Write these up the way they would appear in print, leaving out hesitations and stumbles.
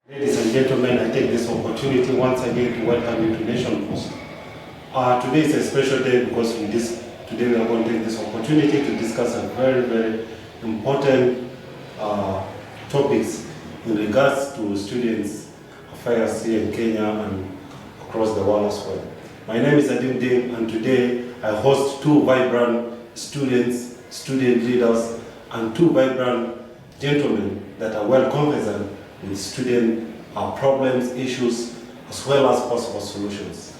Ladies and gentlemen, I take this opportunity once again to welcome you to Nation Post. Today is a special day because today we are going to take this opportunity to discuss a very important topics in regards to students' affairs here in Kenya and across the world as well. My name is Adim Dim, and today I host two vibrant students, student leaders, and two vibrant gentlemen that are well conversant with student problems, issues, as well as possible solutions.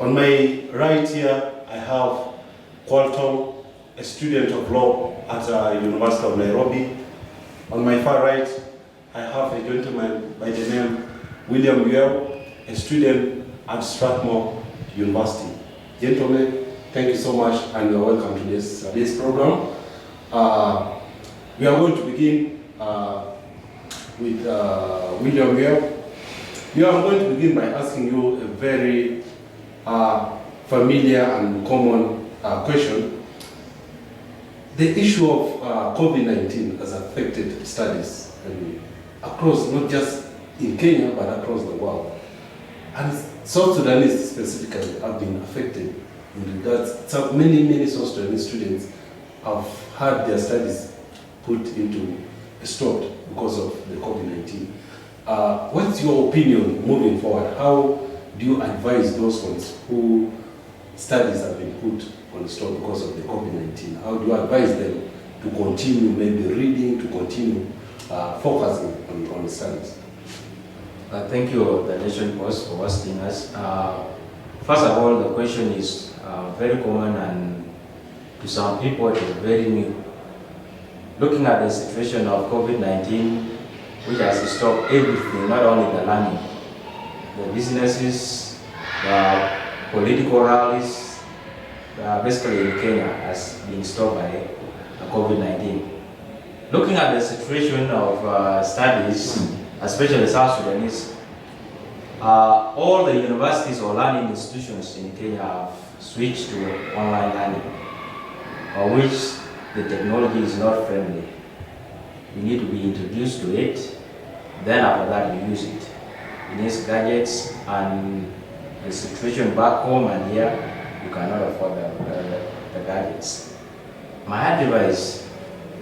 On my right here, I have Qualton, a student of law at the University of Nairobi. On my far right, I have a gentleman by the name William Yuel, a student at Strathmore University. Gentlemen, thank you so much, and you are welcome to this program. We are going to begin with William here. I'm going to begin by asking you a very familiar and common question. The issue of COVID-19 has affected studies across, not just in Kenya, but across the world. And South Sudanese specifically have been affected in regards, many South Sudanese students have had their studies put into stopped because of the COVID-19. What's your opinion moving forward? How do you advise those ones who studies have been put on stop because of the COVID-19? How do you advise them to continue maybe reading, to continue focusing on the studies? Thank you, the Nation Post, for hosting us. First of all, the question is very common, and to some people it is very new. Looking at the situation of COVID-19, which has stopped everything, not only the learning, the businesses, the political rallies, basically in Kenya has been stopped by COVID-19. Looking at the situation of studies, especially South Sudanese, all the universities or learning institutions in Kenya have switched to online learning, which the technology is not friendly. You need to be introduced to it, then after that you use it. You need gadgets, and the situation back home and here, you cannot afford the gadgets. My advice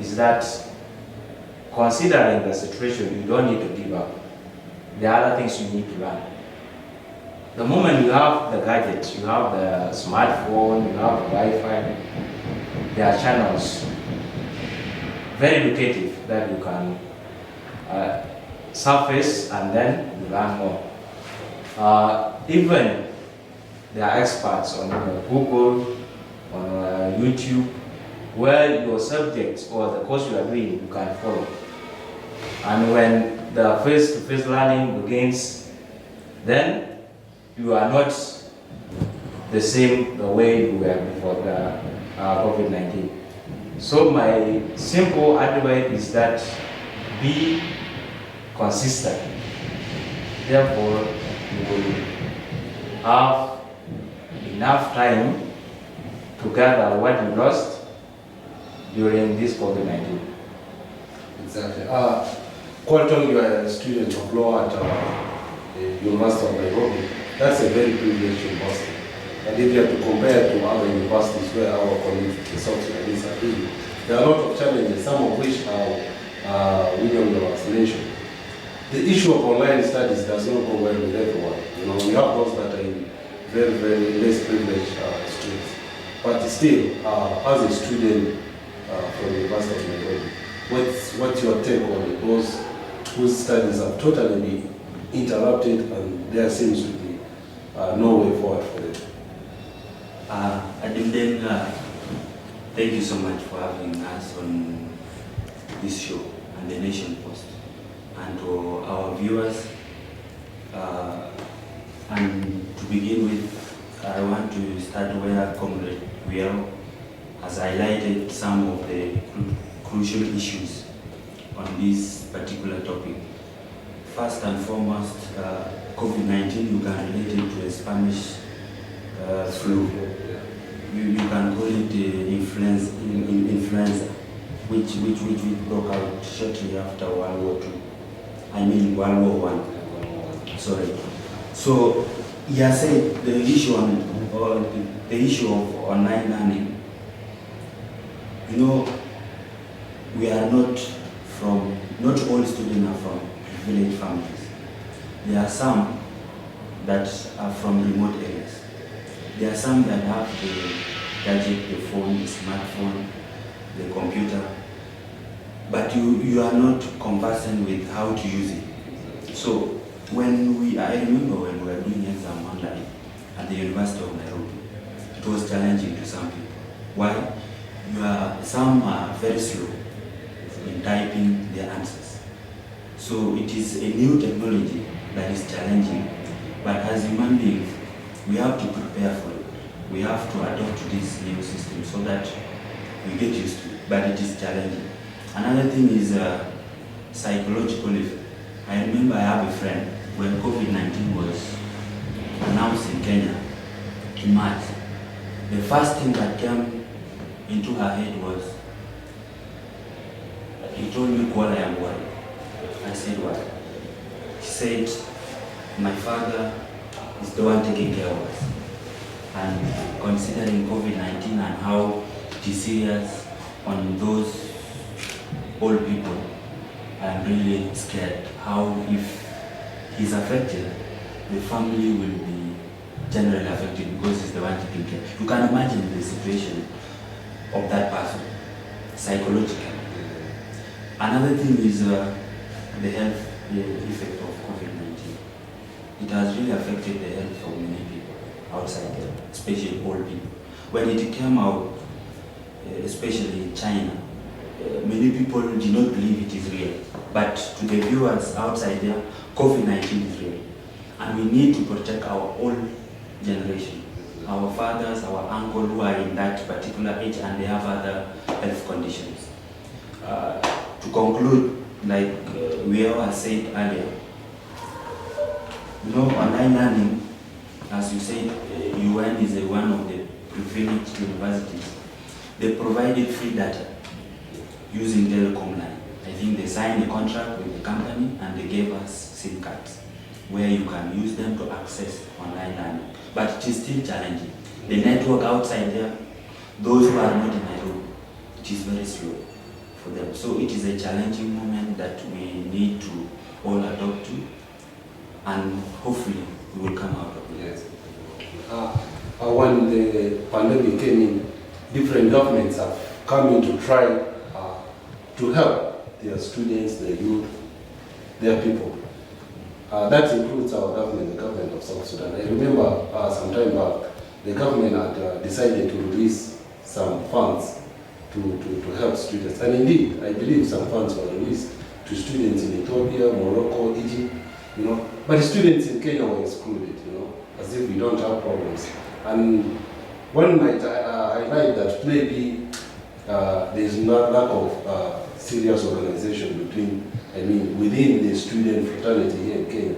is that, considering the situation, you don't need to give up. There are other things you need to learn. The moment you have the gadgets, you have the smartphone, you have the Wi-Fi, there are channels, very educative, that you can surface and then you learn more. Even there are experts on Google, on YouTube, where your subjects or the course you are doing, you can follow. And when the face-to-face learning begins, then you are not the same the way you were before the COVID-19. So my simple advice is that be consistent. Therefore, you will have enough time to gather what you lost during this COVID-19. Exactly. Qualton, you are a student of law at the University of Nairobi. That's a very privileged university. And if you have to compare to other universities where our colleagues, the South Sudanese, are in, there are a lot of challenges, some of which William was mentioned. The issue of online studies does not go well with everyone. We have those that are in very less privileged students. But still, as a student from the University of Nairobi, what's your take on those whose studies have totally been interrupted and there seems to be no way forward for them? Thank you so much for having us on this show and the Nation Post. And to our viewers, and to begin with, I want to start where Comrade Wiel has highlighted some of the crucial issues on this particular topic. First and foremost, COVID-19, you can relate it to a Spanish flu. You can call it influenza, which broke out shortly after World War II. I mean World War One. Sorry. So he has said the issue the issue of online learning. You know, we are not all students are from village families. There are some that are from remote areas. There are some that have the gadget, the phone, the smartphone, the computer, but you are not conversant with how to use it. So I remember when we were doing exam online at the University of Nairobi, it was challenging to some people. Why? Some are very slow in typing their answers. So it is a new technology that is challenging, but as human beings, we have to prepare for it. We have to adopt to this new system so that we get used to it, but it is challenging. Another thing is psychological effect. I remember I have a friend, when COVID-19 was announced in Kenya in March, the first thing that came into her head was, he told me, Kuala, I am worried. I said, what? He said, my father is the one taking care of us. And considering COVID-19 and how it is serious on those old people, I'm really scared how if he's affected, the family will be generally affected because he's the one taking care. You can imagine the situation of that person, psychologically. Another thing is the health effect of COVID-19. It has really affected the health of many people outside there, especially old people. When it came out, especially in China, many people do not believe it is real. But to the viewers outside there, COVID-19 is real. And we need to protect our old generation, our fathers, our uncles who are in that particular age and they have other health conditions. To conclude, like we all said earlier, online learning, as you said, UN is one of the privileged universities. They provided free data using telecom line. I think they signed a contract with the company and they gave us SIM cards where you can use them to access online learning. But it is still challenging. The network outside there, those who are not in Nairobi, it is very slow for them. So it is a challenging moment that we need to all adopt to, and hopefully we will come out of it. Yes. When the pandemic came in, different governments have come in to try to help their students, their youth, their people. That includes our government, the government of South Sudan. I remember some time back, the government had decided to release some funds to help students. And indeed, I believe some funds were released to students in Ethiopia, Morocco, Egypt, But the students in Kenya were excluded, as if we don't have problems. And one might highlight that maybe there is no lack of serious organization within the student fraternity here in Kenya.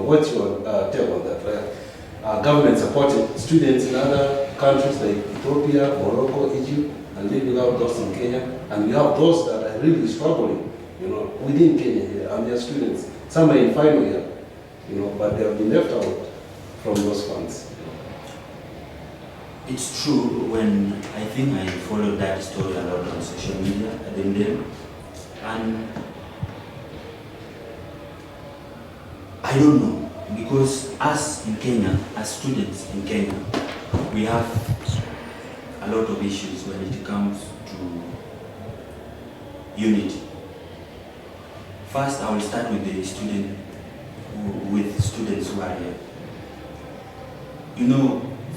What's your take on that? Government supported students in other countries like Ethiopia, Morocco, Egypt, and then you have those in Kenya, and you have those that are really struggling, within Kenya here, and their students. Some are in final year, but they have been left out from those funds. It's true. When I think I followed that story a lot on social media at the day, and I don't know, because us in Kenya, as students in Kenya, we have a lot of issues when it comes to unity. First, I will start with the students who are here.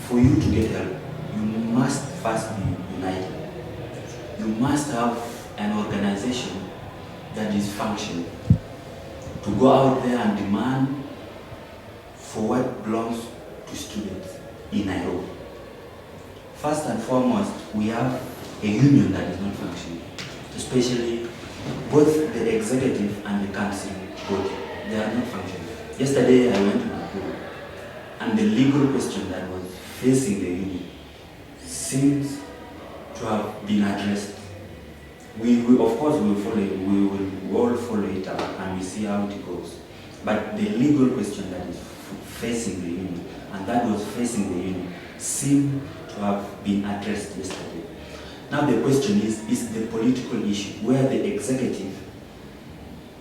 For you to get help, you must first be united. You must have an organization that is functioning. To go out there and demand for what belongs to students in Nairobi. First and foremost, we have a union that is not functioning, especially both the executive and the council body. They are not functioning. Yesterday I went to Nakuru, and the legal question that was facing the union seems to have been addressed. We will, of course, we will follow it. We will all follow it up and we see how it goes. But the legal question that is facing the union, and that was facing the union, seemed to have been addressed yesterday. Now the question is the political issue where the executive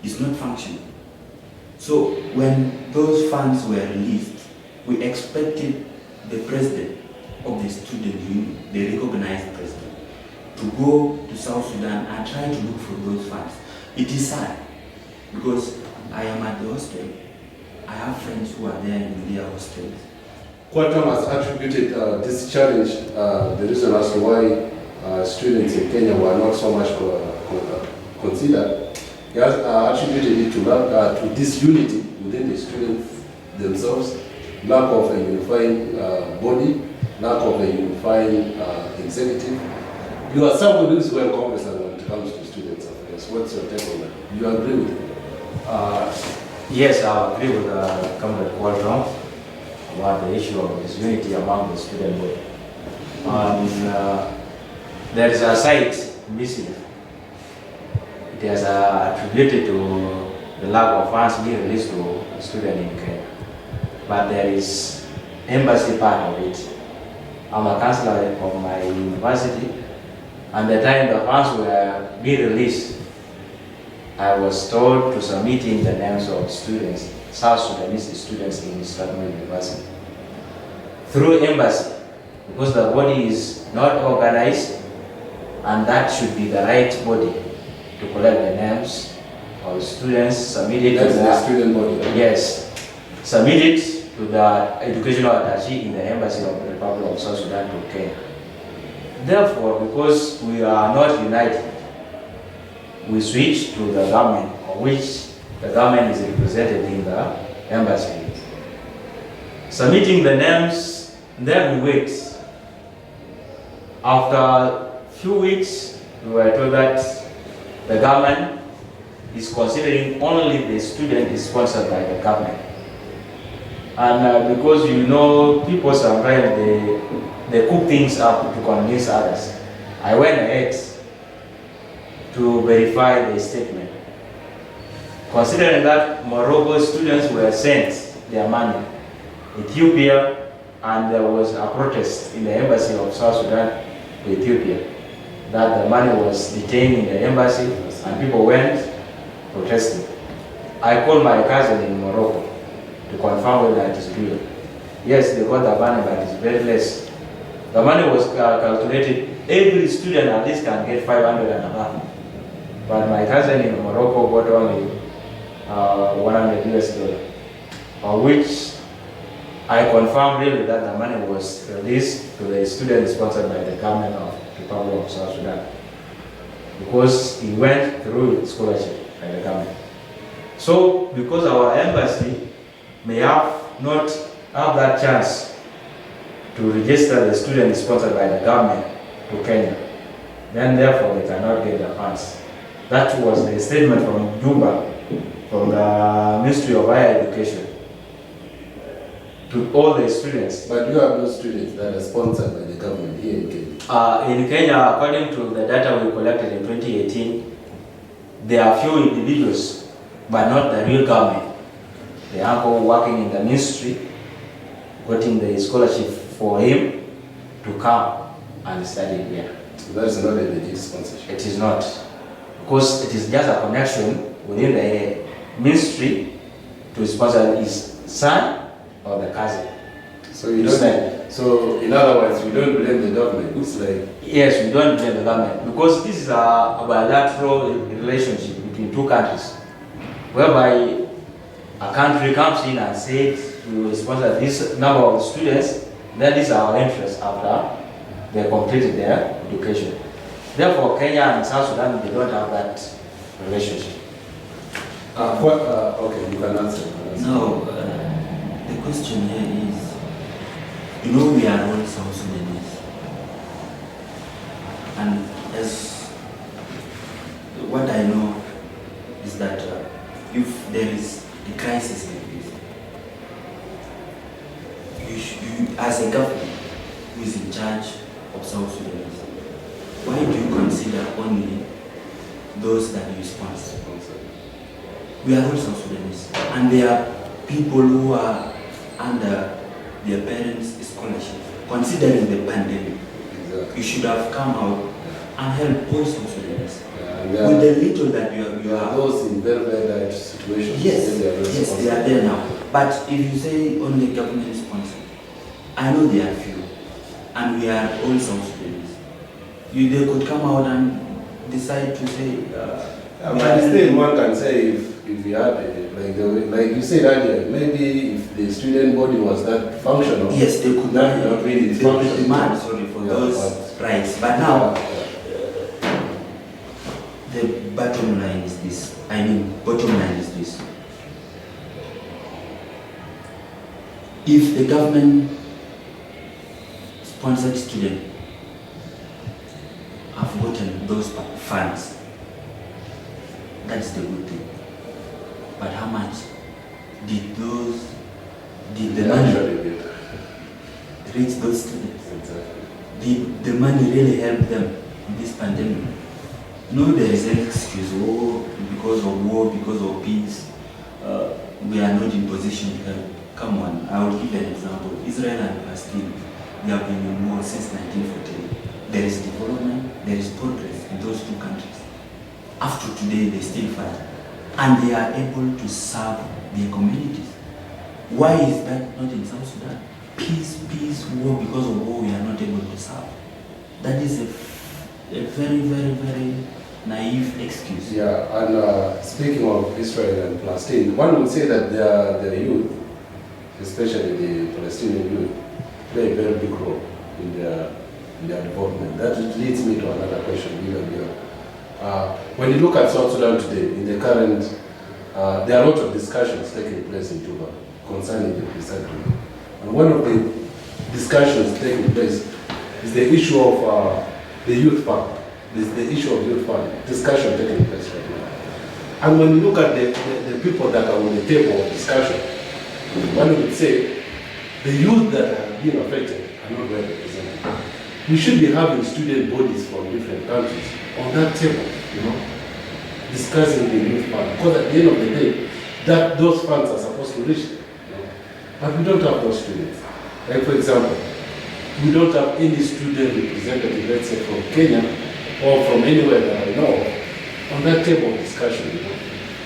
is not functioning. So when those funds were released, we expected the president of the student union, the recognized president, to go to South Sudan and try to look for those funds. It is sad because I am at the hostel. I have friends who are there in their hostels. Quantum has attributed this challenge, the reason as to why students in Kenya were not so much considered. He has attributed it to disunity within the students themselves, lack of a unifying body, lack of a unifying executive. You are someone who is well conversant when it comes to students affairs. What's your take on that? You agree with it? Yes, I agree with Comrade Qualtron about the issue of disunity among the student body. There is a site missing. It is attributed to the lack of funds being released to the student in Kenya. But there is embassy part of it. I'm a counselor of my university, and the time the funds were being released, I was told to submit in the names of students, South Sudanese students in Islamic University, through embassy, because the body is not organized, and that should be the right body to collect the names of students, submit it to the student body. Yes, submit it to the educational attaché in the embassy of the Republic of South Sudan to Kenya. Therefore, because we are not united, we switch to the government, of which the government is represented in the embassy. Submitting the names, then we wait. After a few weeks, we were told that the government is considering only the student is sponsored by the government. And because you know, people sometimes they cook things up to convince others. I went ahead to verify the statement. Considering that Morocco students were sent their money, Ethiopia, and there was a protest in the embassy of South Sudan to Ethiopia, that the money was detained in the embassy and people went protesting. I called my cousin in Morocco to confirm whether it is real. Yes, they got the money, but it's very less. The money was calculated, every student at least can get 500 and above. But my cousin in Morocco got only $100 US, of which I confirmed really that the money was released to the student sponsored by the government of the Republic of South Sudan, because he went through scholarship by the government. So, because our embassy may not have that chance to register the student sponsored by the government to Kenya, then therefore they cannot get the funds. That was the statement from Juba, from the Ministry of Higher Education, to all the students. But you have no students that are sponsored by the government here in Kenya. In Kenya, according to the data we collected in 2018, there are few individuals, but not the real government. The uncle working in the ministry, getting the scholarship for him to come and study here. So that is not a legit sponsorship. It is not, because it is just a connection within the ministry to sponsor his son or the cousin. So you don't. So in other words, we don't blame the government. It's like, yes, we don't blame the government, because this is a bilateral relationship between two countries, whereby a country comes in and says we will sponsor this number of students, that is our interest after they completed their education. Therefore, Kenya and South Sudan, they don't have that relationship. okay, you can answer. No, the question here is, you know, we are all South Sudanese, and as what I know is that if there is a crisis like this, you as a government who is in charge of South Sudanese, why do you consider only those that you sponsor. We are all South Sudanese, and there are people who are under their parents' scholarship. Considering the pandemic, you should have come out and help all South Sudanese. With the little that you are those in very, very bad situations. Yes, yes, they are there now. But if you say only government sponsored, I know there are few, and we are all South Sudanese. They could come out and decide to say. But still, one can say if we had, like you said earlier, maybe if the student body was that functional. Yes, they could not really function. Demand, sorry, for those rights. But now, the bottom line is this. Bottom line is this. If the government sponsored students have gotten those funds, that's the good thing. But how much did the money reach those students? Did the money really help them in this pandemic? No, there is an excuse. Oh, because of war, because of peace, we are not in position to help. Come on, I will give an example. Israel and Palestine, they have been in war since 1948. There is development, there is progress in those two countries. After today, they still fight. And they are able to serve their communities. Why is that not in South Sudan? Peace, war, because of war, we are not able to serve. That is a very, very, very naive excuse. Yeah, and speaking of Israel and Palestine, one would say that their youth, especially the Palestinian youth, play a very big role in their development. That leads me to another question, when you look at South Sudan today, in the current, there are a lot of discussions taking place in Juba concerning the peace agreement. And one of the discussions taking place is the issue of the youth fund. The issue of youth fund, discussion taking place right now. And when you look at the people that are on the table of discussion, one would say the youth that are being affected are not well represented. We should be having student bodies from different countries on that table, discussing the youth fund. Because at the end of the day, those funds are supposed to reach them. But we don't have those students. Like for example, we don't have any student representative, let's say from Kenya or from anywhere that I know of, on that table of discussion.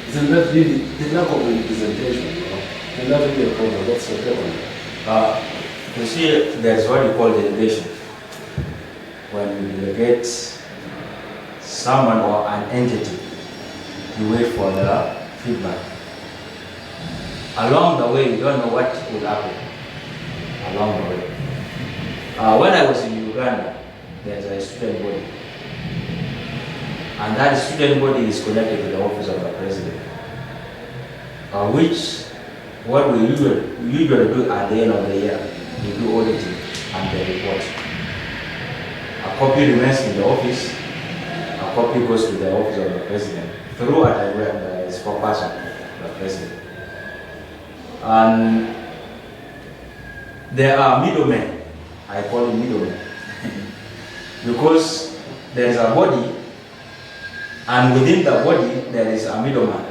Isn't that really the lack of representation? Isn't that really a problem? What's your take on it? You see, there's what you call delegation. When you delegate someone or an entity, you wait for the feedback. Along the way, you don't know what will happen. Along the way. When I was in Uganda, there's a student body. And that student body is connected to the office of the president. What we usually do at the end of the year, we do auditing and the report. A copy remains in the office, a copy goes to the office of the president, through the spokesperson of the president. And there are middlemen, I call them middlemen, because there is a body, and within the body there is a middleman.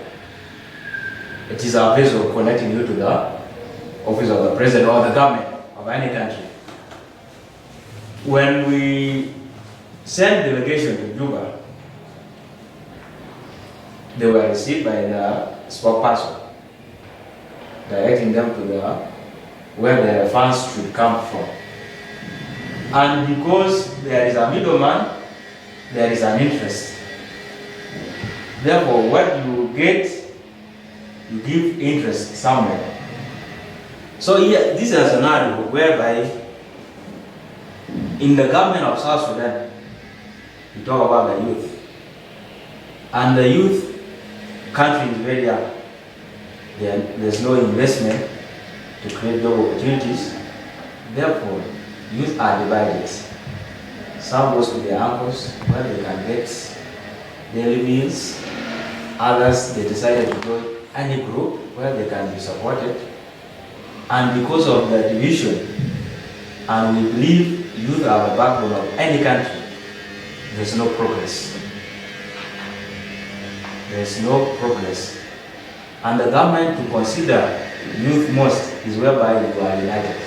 It is a vessel connecting you to the office of the president or the government of any country. When we send delegation to Juba, they were received by the spokesperson, directing them to where the funds should come from. And because there is a middleman, there is an interest. Therefore, what you get, you give interest somewhere. So here, this is a scenario whereby in the government of South Sudan, we talk about the youth. And the youth country is very young. There's no investment to create job opportunities. Therefore, youth are divided. Some goes to their uncles where they can get daily meals. Others, they decided to join any group where they can be supported. And because of the division, and we believe youth are the backbone of any country, there's no progress. there's no progress. And the government to consider youth most is whereby you are united.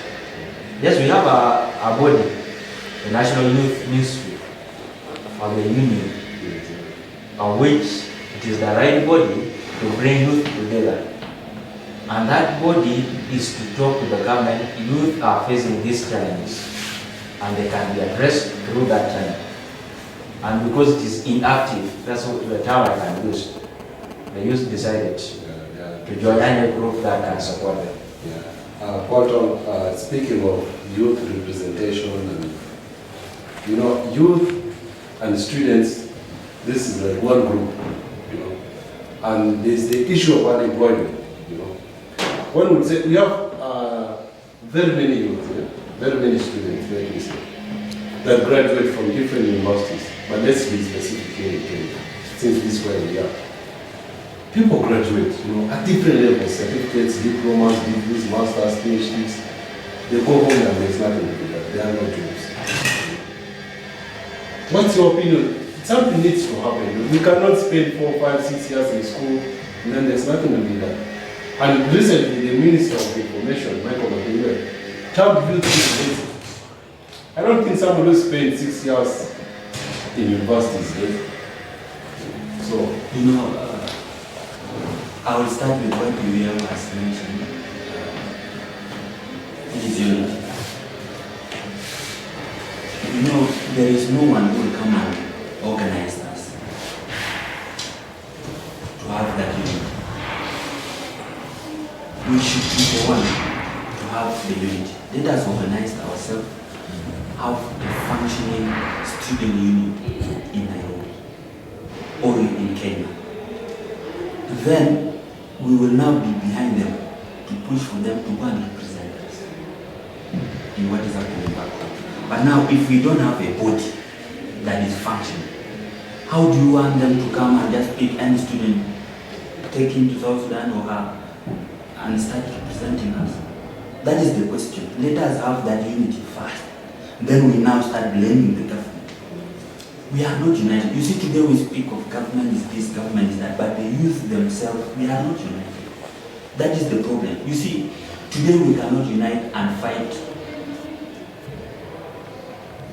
Yes, we have a body, the National Youth Ministry of the Union, on which it is the right body to bring youth together. And that body is to talk to the government. Youth are facing these challenges and they can be addressed through that channel. And because it is inactive, that's what the term I can use. The youth decided to join any group that can support them. Yeah. Paul, speaking of youth representation, and youth and students, this is like one group, and there's the issue of unemployment. One would say we have very many youth, very many students, let me say, that graduate from different universities. But let's be specific here in Kenya, since this is where we are. People graduate, at different levels, certificates, diplomas, degrees, masters, PhDs. They go home and there's nothing to do that. There are no jobs. What's your opinion? Something needs to happen. We cannot spend 4, 5, 6 years in school and then there's nothing to be done. And recently, the Minister of Information, Michael McDonald, child youth is. I don't think someone who spent 6 years in university is dead. So, I will start with what you has mentioned. It is unity. There is no one who will come and organize us to have that unity. We should be the one to have the unity. Let us organize ourselves, have a functioning student union in Nairobi or in Kenya. Then we will now be behind them to push for them to go and represent us in what is happening back home. But now, if we don't have a body that is functioning, how do you want them to come and just pick any student, take him to South Sudan or her, and start representing us? That is the question. Let us have that unity first. Then we now start blaming the government. We are not united. You see, today we speak of government is this, government is that, but the youth themselves, we are not united. That is the problem. You see, today we cannot unite and fight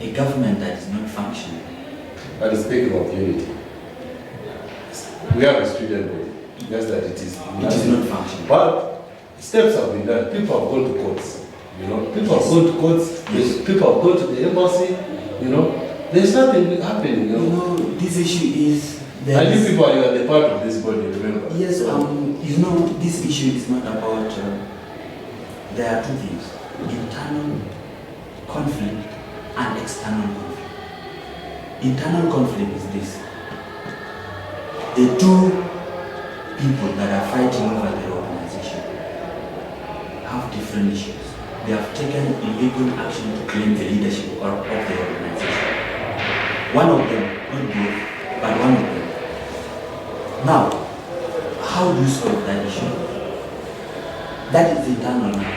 a government that is not functioning. But speaking of unity, we have a student body. Just that it is not functioning. But steps have been done. People have gone to courts. People have gone to courts. Yes. People have gone to the embassy. There's nothing happening. This issue is. And you people are the part of this body. Remember. Yes. This issue is not about. There are two things: internal conflict and external conflict. Internal conflict is this: the two people that are fighting over the organization have different issues. They have taken illegal action to claim the leadership of the organization. One of them, not both, but one of them. Now, how do you solve that issue? That is internal now.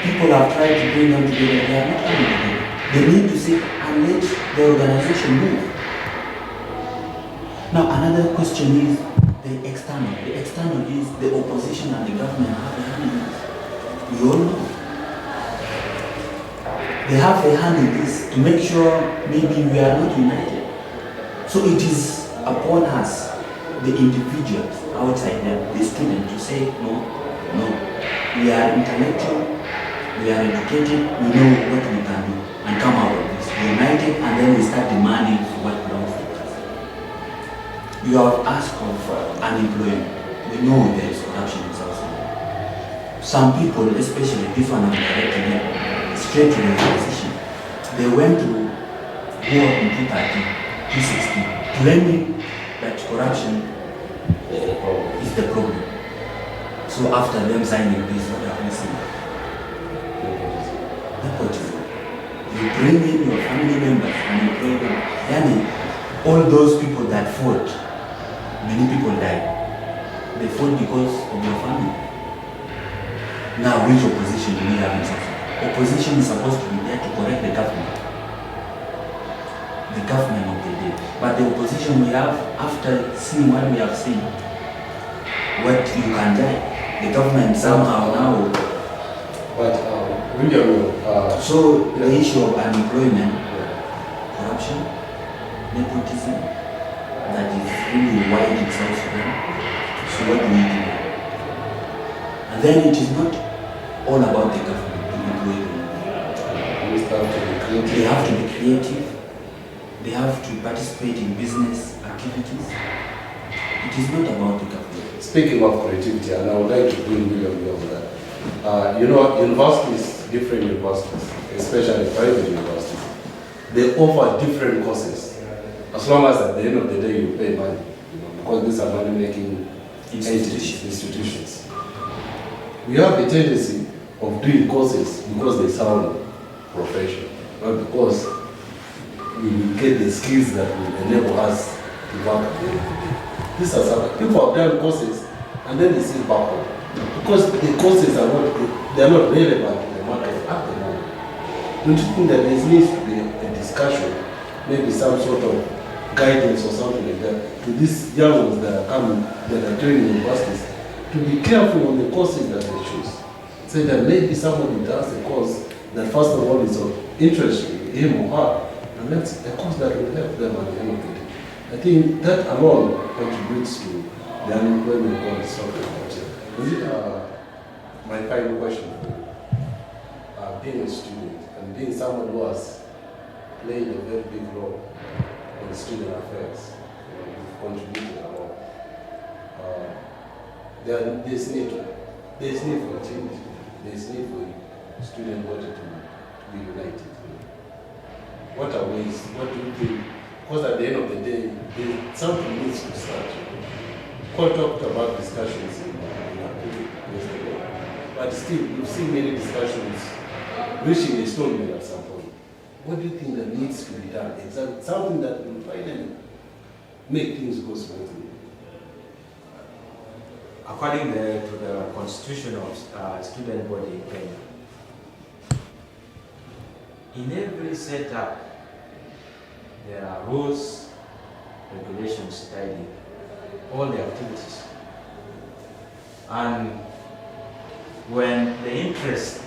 People have tried to bring them together, they are not coming together. They need to sit and let the organization move. Now, another question is the external. The external is the opposition and the government have a hand in this. We all know. They have a hand in this to make sure maybe we are not united. So it is upon us, the individuals outside them, the students, to say, no, we are intellectual, we are educated, we know what we can do, and come out of this. We united, and then we start demanding for what belongs to us. You have asked of unemployment. We know there is corruption in South Sudan. Some people, especially this one I'm directing here, straight to the opposition, they went to war in 2013, 2016, claiming that corruption is the problem. So after them signing this, what have we seen? Nepotism. You bring in your family members and employ them. Yani, all those people that fought, many people died. They fought because of your family. Now, which opposition do we have in South Sudan? Opposition is supposed to be there to correct the government. The government of the day. Okay. But the opposition we have, after seeing what we have seen, what you can die, the government somehow now. But William, So the issue of unemployment, corruption, nepotism, that is really wide in South Sudan. So what do we do? And then it is not all about the government to employ them. They have to be creative. They have to participate in business activities. It is not about the government. Speaking of creativity, and I would like to bring William over that. Universities, different universities, especially private universities, they offer different courses. As long as at the end of the day you pay money, because these are money-making institutions. We have a tendency of doing courses because they sound professional, not because we will get the skills that will enable us to work at the end of the day. These are some people have done courses and then they sit back home because the courses are not relevant to the market at the moment. Don't you think that there needs to be a discussion, maybe some sort of guidance or something like that to these young ones that are coming, that are joining universities, to be careful on the courses that they choose. Say that maybe somebody does a course that first of all is of interest to him or her, and that's a course that will help them at the end of the day. I think that alone contributes to the unemployment God is talking about here. My final question for you. Being a student and being someone who has played a very big role in student affairs, you've contributed a lot. There's need for change. There's need for student body to be united. What are ways? What do you think? Because at the end of the day, something needs to start. Paul talked about discussions in yesterday, but still, we've seen many discussions reaching a stalemate at some point. What do you think that needs to be done? Exactly, something that will finally make things go smoothly. According to the constitution of student body in Kenya, in every setup, there are rules, regulations guiding all the activities. And when the interest,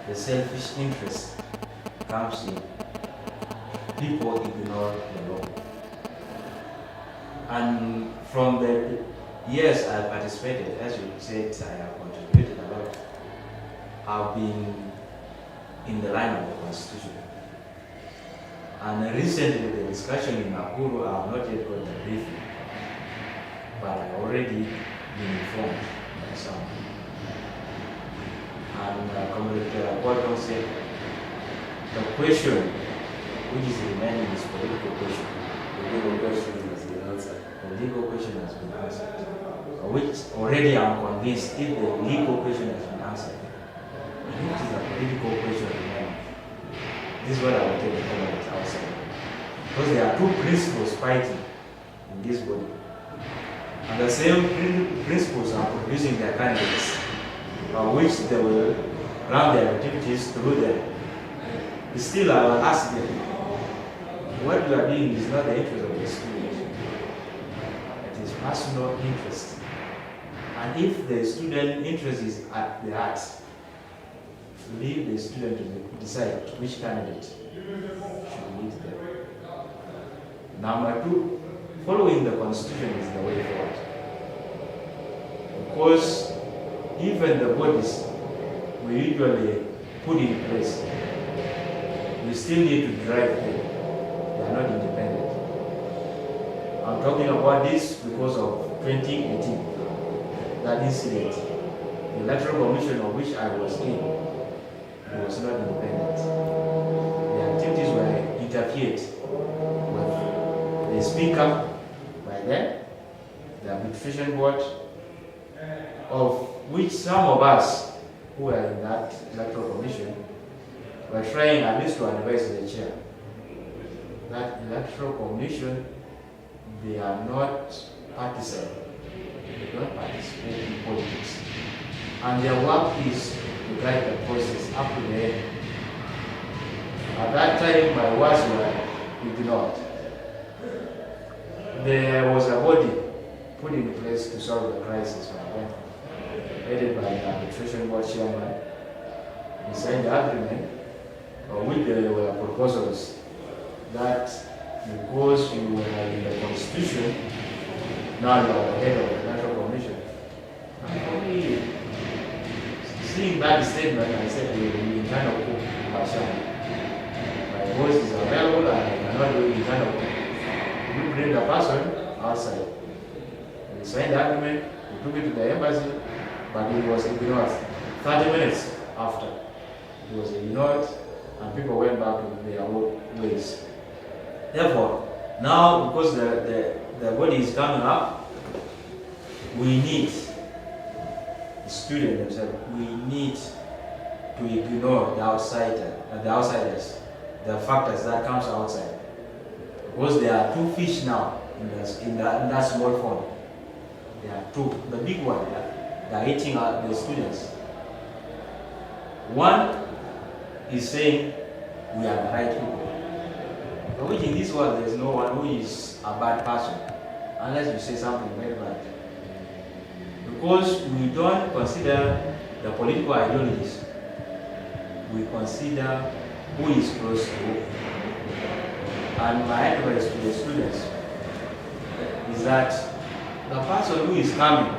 the selfish interest comes in, people ignore the law. And from the years I participated, as you said, I have contributed a lot. I've been in the line of the constitution. And recently the discussion in Nakuru, I have not yet got the briefing, but I already been informed by some. And Comrade Gordon said, the question which is remaining is political question. The legal question has been answered. The legal question has been answered, which already I'm convinced if the legal question has been answered, it is a political question remaining. This is what I will tell the government outside. Because there are two principles fighting in this body. And the same principles are producing their candidates, which they will run their activities through them. Still, I will ask them, what you are doing is not the interest of the student. It is personal interest. And if the student interest is at the heart, leave the student to decide which candidate should lead them. Number two, following the constitution is the way forward. Because even the bodies we usually put in place, we still need to drive them. They are not independent. I'm talking about this because of 2018, that incident. The Electoral Commission of which I was in, it was not independent. The activities were interfered with the speaker by then, the arbitration board, of which some of us who were in that Electoral Commission were trying at least to advise the chair. That Electoral Commission, they are not partisan. They don't participate in politics. And their work is to guide the process up to the end. At that time, my words were ignored. there was a body put in place to solve the crisis back then, headed by the arbitration board chairman. He signed the agreement with there were proposals that because you were in the constitution, now you are the head of the National Commission. And for me, seeing that statement, I said, we kind of cook Bashar. My voice is available and I cannot do it kind of cook. You bring the person outside. We signed the agreement, we took it to the embassy, but it was ignored. 30 minutes after, it was ignored and people went back to their old ways. Therefore, now because the body is coming up, we need the students themselves, we need to ignore the outsiders, the factors that comes outside. Because there are two fish now in that small pond. There are two. The big one, they are eating out the students. One is saying we are the right people. But which in this world there is no one who is a bad person unless you say something very bad. Because we don't consider the political ideologies, we consider who is close to who. And my advice to the students is that the person who is coming,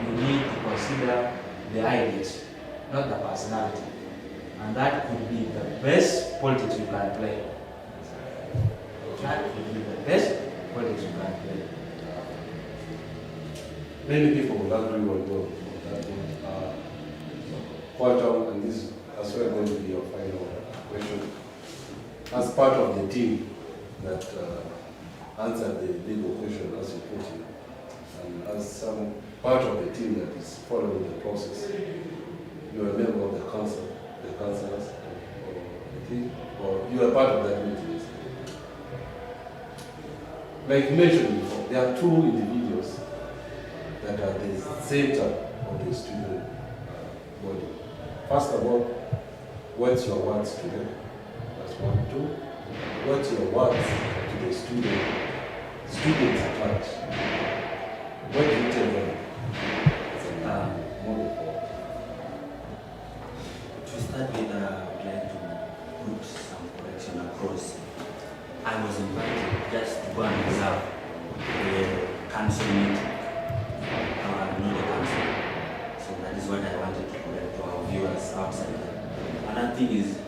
you need to consider the ideas, not the personality. And that could be the best politics you can play. That could be the best politics you can play. Many people will agree on that one. Quantum, and this is as well going to be your final question. As part of the team that answered the legal question as you put it, and as some part of the team that is following the process, you are a member of the council, the councillors, or the team, or you are part of that meeting. Like mentioned before, there are two individuals that are the center of the student body. First of all, what's your words to them? That's one. Two, what's your words to the students at large? What do you tell them? To start with, I'd like to put some correction across. I was invited just to go and observe the council meeting. Not the council. So that is what I wanted to correct to our viewers outside. Another thing is,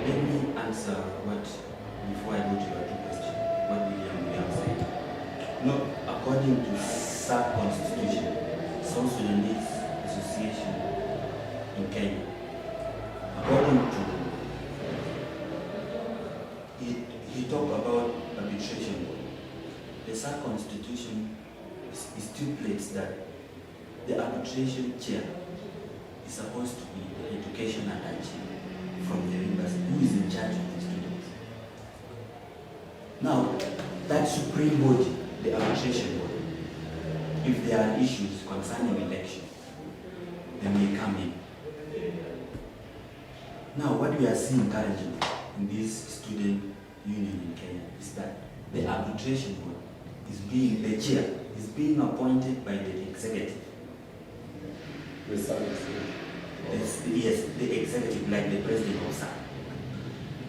let me answer what, before I go to your two questions, what William said. No, according to SAC Constitution, South Sudanese Association in Kenya, according to, he talked about arbitration. The SAC Constitution stipulates that the arbitration chair is supposed to be the education attaché from the university who is in charge of the students. Now, that supreme body, the arbitration body, if there are issues concerning election, they may come in. Now, what we are seeing currently in this student union in Kenya is that the arbitration board is being, the chair is being appointed by the executive. The service. Yes, the executive, like the president of SAC,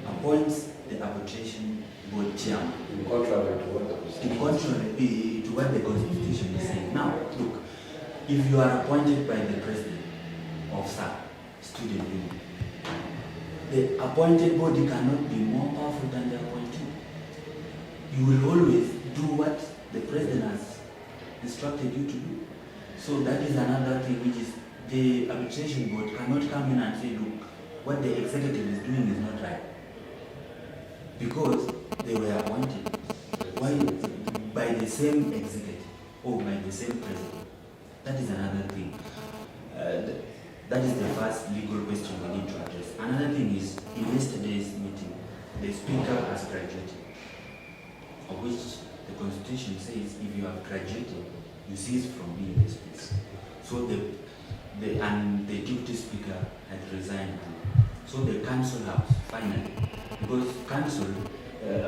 appoints the arbitration board chairman. In contrary to what the In contrary to what the constitution is saying. Now, look, if you are appointed by the president of SAC, student union, the appointed body cannot be more powerful than the appointee. You will always do what the president has instructed you to do. So that is another thing, which is the arbitration board cannot come in and say, look, what the executive is doing is not right. Because they were appointed. Why? By the same executive or by the same president. That is another thing. That is the first legal question we need to address. Another thing is, in yesterday's meeting, the speaker has graduated, of which the constitution says if you have graduated, you cease from being the speaker. So the deputy speaker had resigned. So the council house, finally, because council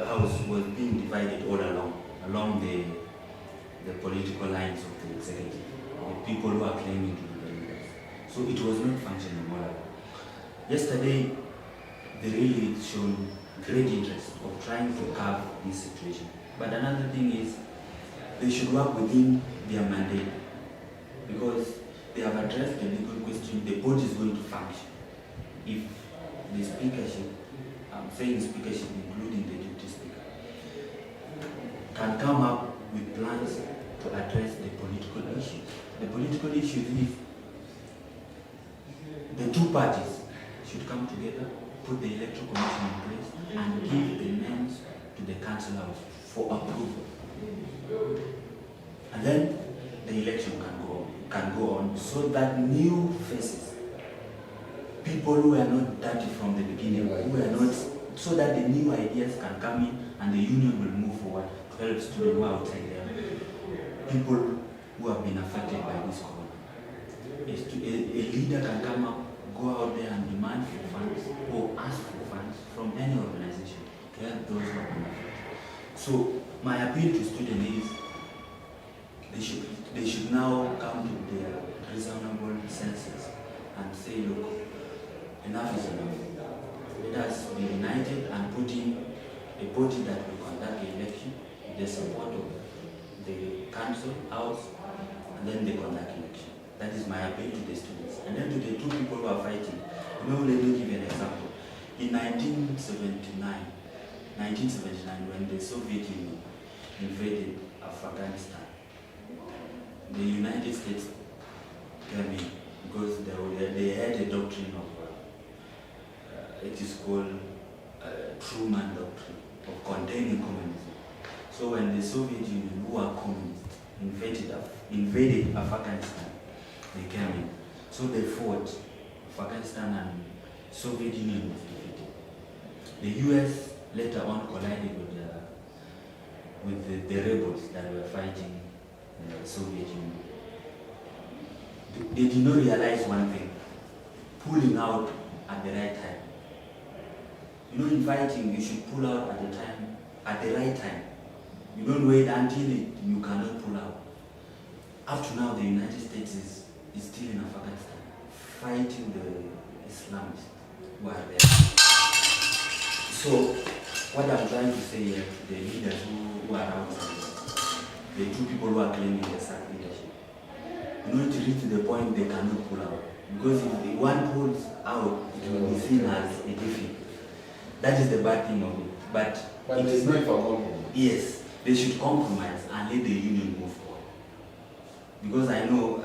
house was being divided all along the political lines of the executive, the people who are claiming to be the leaders. So it was not functioning all along. Yesterday, they really shown great interest of trying to curb this situation. But another thing is, they should work within their mandate, because they have addressed the legal question. The board is going to function if the speakership, I'm saying speakership including the deputy speaker, can come up with plans to address the political issues. The political issues is the two parties should come together, put the electoral commission in place, and give the names to the councillors for approval. And then the election can go on, so that new faces, people who are not dirty from the beginning, who are not, so that the new ideas can come in and the union will move forward to help students who are outside there, people who have been affected by this corona. A leader can come up, go out there and demand for funds or ask for funds from any organization to help those who have been affected. So my appeal to students is they should now come to their reasonable senses and say, look, enough is enough. Let us be united and put in a body that will conduct the election with the support of the council, house, and then they conduct election. That is my appeal to the students. And then to the two people who are fighting. Let me give you an example. In 1979, when the Soviet Union invaded Afghanistan, the United States came in because they had a doctrine of, it is called Truman Doctrine, of containing communism. So when the Soviet Union, who are communists, invaded Afghanistan, they came in. So they fought. Afghanistan and Soviet Union was defeated. The US later on collided with the rebels that were fighting the Soviet Union. They did not realize one thing: pulling out at the right time. You know, in fighting, you should pull out at the right time. You don't wait until you cannot pull out. Up to now, the United States is still in Afghanistan, fighting the Islamists who are there. So, what I'm trying to say here to the leaders who are outside, the two people who are claiming the SAC leadership, you know, to reach the point they cannot pull out. Because if the one pulls out, it will be seen as a defeat. That is the bad thing of it. But it is not for compromise. Yes, they should compromise and let the union move forward. Because I know,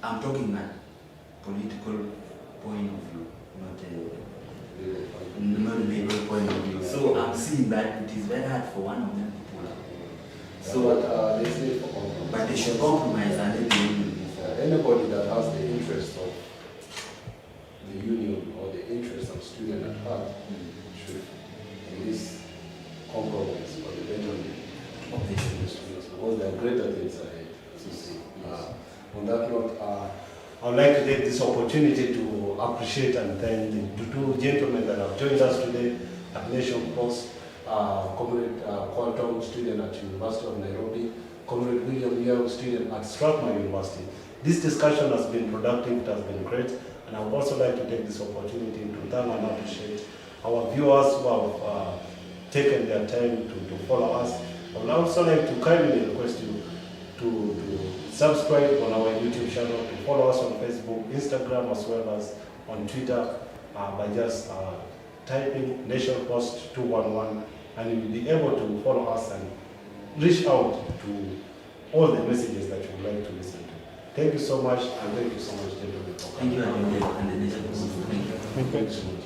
I'm talking at political point of view, not a legal point of view. So I'm seeing that it is very hard for one of them to pull out. So they say for compromise. But they should compromise and let the union move forward. Anybody that has the interest of the union or the interest of student at heart should at least compromise for the betterment of the students, because there are greater things ahead to see. On that note, I would like to take this opportunity to appreciate and thank the two gentlemen that have joined us today at Nation Post, Comrade Quantum, student at University of Nairobi, Comrade William Young, student at Strathmore University. This discussion has been productive, it has been great, and I would also like to take this opportunity to thank and appreciate our viewers who have taken their time to follow us. I would also like to kindly request you to subscribe on our YouTube channel, to follow us on Facebook, Instagram, as well as on Twitter by just typing Nation Post 211, and you will be able to follow us and reach out to all the messages that you would like to listen to. Thank you so much, and thank you so much, gentlemen. Thank you, and the Nation Post. Thank you. Thank you so much.